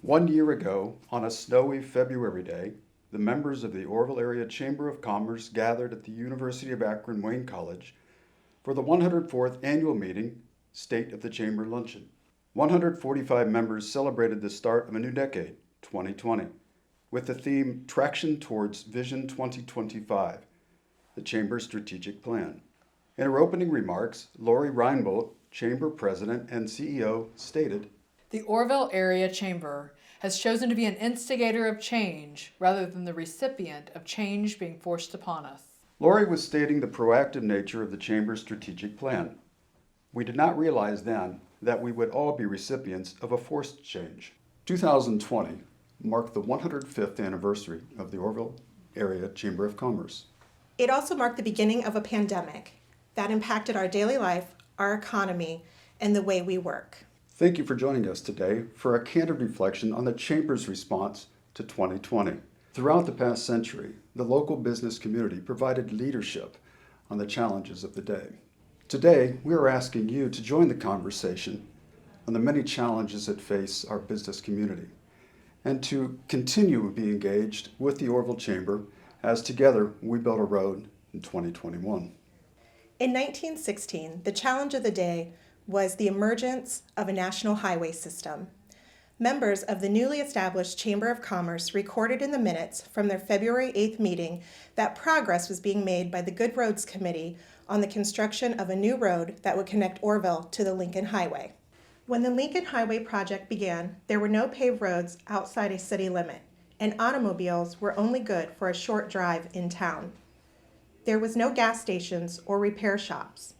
1 year ago, on a snowy February day, the members of the Orrville Area Chamber of Commerce gathered at the University of Akron Wayne College for the 104th annual meeting, State of the Chamber Luncheon. 145 members celebrated the start of a new decade, 2020, with the theme Traction Towards Vision 2025, the Chamber's strategic plan. In her opening remarks, Lori Reinbold, Chamber President and CEO, stated, "The Orrville Area Chamber has chosen to be an instigator of change rather than the recipient of change being forced upon us." Lori was stating the proactive nature of the Chamber's strategic plan. We did not realize then that we would all be recipients of a forced change. 2020 marked the 105th anniversary of the Orrville Area Chamber of Commerce. It also marked the beginning of a pandemic that impacted our daily life, our economy, and the way we work. Thank you for joining us today for a candid reflection on the Chamber's response to 2020. Throughout the past century, the local business community provided leadership on the challenges of the day. Today, we are asking you to join the conversation on the many challenges that face our business community and to continue to be engaged with the Orrville Chamber as together we build a road in 2021. In 1916, the challenge of the day was the emergence of a national highway system. Members of the newly established Chamber of Commerce recorded in the minutes from their February 8th meeting that progress was being made by the Good Roads Committee on the construction of a new road that would connect Orrville to the Lincoln Highway. When the Lincoln Highway project began, there were no paved roads outside a city limit, and automobiles were only good for a short drive in town. There was no gas stations or repair shops.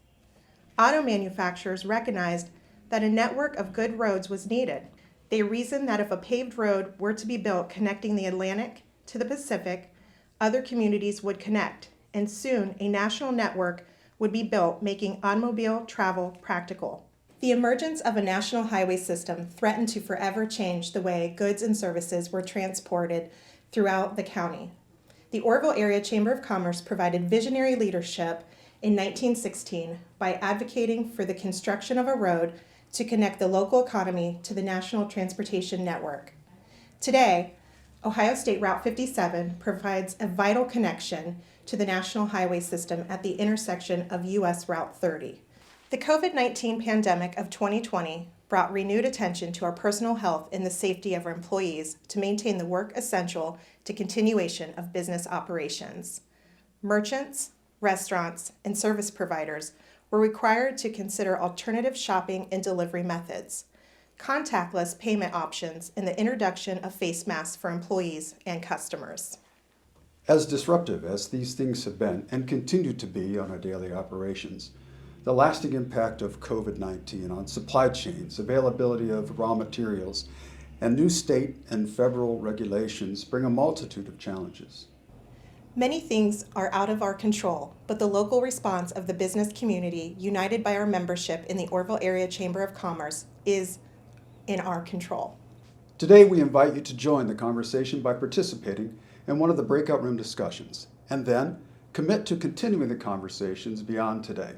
Auto manufacturers recognized that a network of good roads was needed. They reasoned that if a paved road were to be built connecting the Atlantic to the Pacific, other communities would connect, and soon a national network would be built, making automobile travel practical. The emergence of a national highway system threatened to forever change the way goods and services were transported throughout the county. The Orrville Area Chamber of Commerce provided visionary leadership in 1916 by advocating for the construction of a road to connect the local economy to the national transportation network. Today, Ohio State Route 57 provides a vital connection to the national highway system at the intersection of US Route 30. The COVID-19 pandemic of 2020 brought renewed attention to our personal health and the safety of our employees to maintain the work essential to continuation of business operations. Merchants, restaurants, and service providers were required to consider alternative shopping and delivery methods, contactless payment options, and the introduction of face masks for employees and customers. As disruptive as these things have been and continue to be on our daily operations, the lasting impact of COVID-19 on supply chains, availability of raw materials, and new state and federal regulations bring a multitude of challenges. Many things are out of our control, but the local response of the business community, united by our membership in the Orrville Area Chamber of Commerce, is in our control. Today, we invite you to join the conversation by participating in one of the breakout room discussions, and then commit to continuing the conversations beyond today.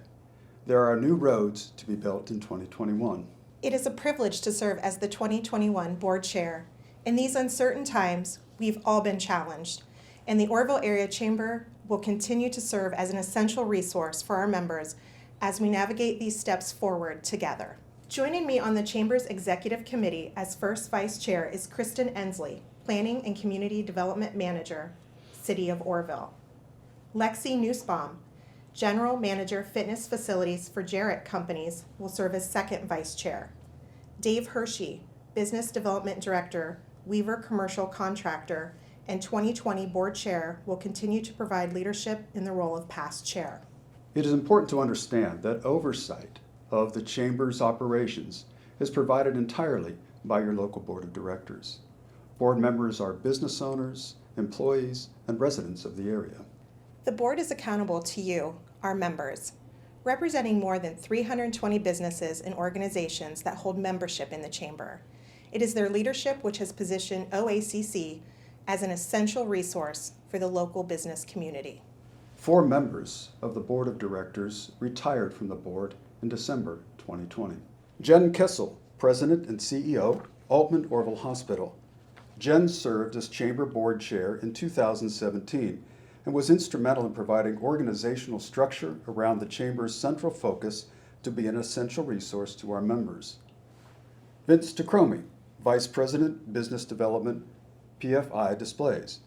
There are new roads to be built in 2021. It is a privilege to serve as the 2021 board chair. In these uncertain times, we've all been challenged, and the Orrville Area Chamber will continue to serve as an essential resource for our members as we navigate these steps forward together. Joining me on the Chamber's Executive Committee as first vice chair is Kristen Ensley, Planning and Community Development Manager, City of Orrville. Lexi Nussbaum, General Manager Fitness Facilities for Jarrett Companies, will serve as second vice chair. Dave Hershey, Business Development Director, Weaver Commercial Contractor, and 2020 board chair, will continue to provide leadership in the role of past chair. It is important to understand that oversight of the Chamber's operations is provided entirely by your local board of directors. Board members are business owners, employees, and residents of the area. The board is accountable to you, our members, representing more than 320 businesses and organizations that hold membership in the Chamber. It is their leadership which has positioned OACC as an essential resource for the local business community. 4 members of the board of directors retired from the board in December 2020. Jen Kessel, President and CEO, Altman Orville Hospital. Jen served as Chamber Board Chair in 2017 and was instrumental in providing organizational structure around the Chamber's central focus to be an essential resource to our members. Vince DeCromie, Vice President, Business Development, PFI Displays.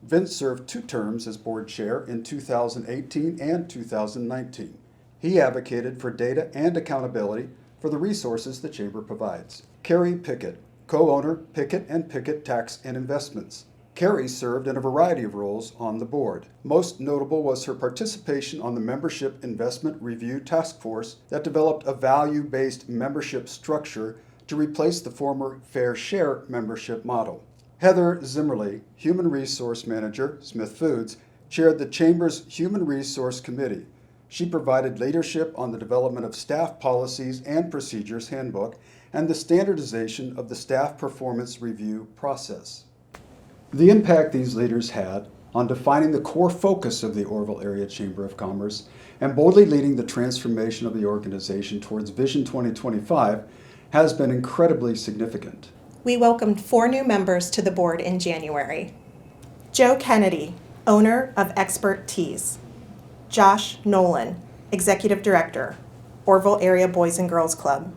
Vince served 2 terms as Board Chair in 2018 and 2019. He advocated for data and accountability for the resources the Chamber provides. Carrie Pickett, co-owner, Pickett & Pickett Tax and Investments. Carrie served in a variety of roles on the board. Most notable was her participation on the Membership Investment Review Task Force that developed a value-based membership structure to replace the former Fair Share membership model. Heather Zimmerly, Human Resource Manager, Smith Foods, chaired the Chamber's Human Resource Committee. She provided leadership on the development of Staff Policies and Procedures Handbook and the standardization of the staff performance review process. The impact these leaders had on defining the core focus of the Orville Area Chamber of Commerce and boldly leading the transformation of the organization towards Vision 2025 has been incredibly significant. We welcomed 4 new members to the board in January. Joe Kennedy, owner of Expert Teas. Josh Nolan, Executive Director, Orville Area Boys and Girls Club.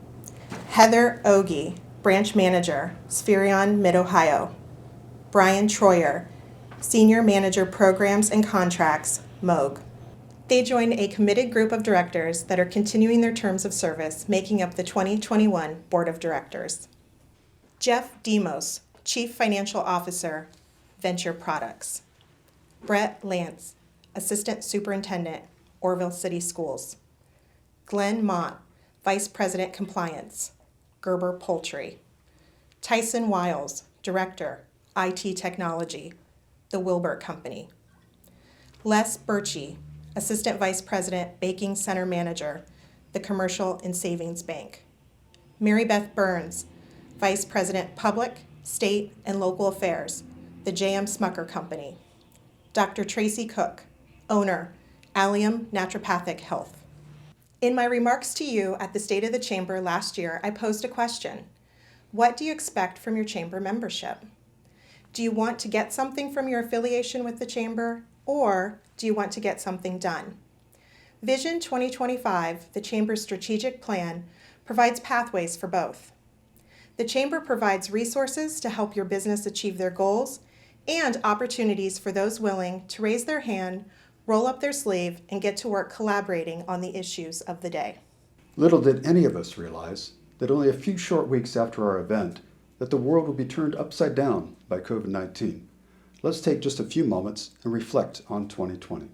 Heather Ogie, Branch Manager, Spherion Mid-Ohio. Brian Troyer, Senior Manager Programs and Contracts, Moog. They join a committed group of directors that are continuing their terms of service, making up the 2021 Board of Directors. Jeff Demos, Chief Financial Officer, Venture Products. Brett Lance, Assistant Superintendent, Orville City Schools. Glenn Mott, Vice President Compliance, Gerber Poultry. Tyson Wiles, Director, IT Technology, The Wilbert Company. Les Birchie, Assistant Vice President, Baking Center Manager, The Commercial and Savings Bank. Mary Beth Burns, Vice President, Public, State, and Local Affairs, The J.M. Smucker Company. Dr. Tracy Cook, owner, Allium Naturopathic Health. In my remarks to you at the State of the Chamber last year, I posed a question. What do you expect from your Chamber membership? Do you want to get something from your affiliation with the Chamber, or do you want to get something done? Vision 2025, the Chamber's strategic plan, provides pathways for both. The Chamber provides resources to help your business achieve their goals and opportunities for those willing to raise their hand, roll up their sleeve, and get to work collaborating on the issues of the day. Little did any of us realize that only a few short weeks after our event, that the world would be turned upside down by COVID-19. Let's take just a few moments and reflect on 2020.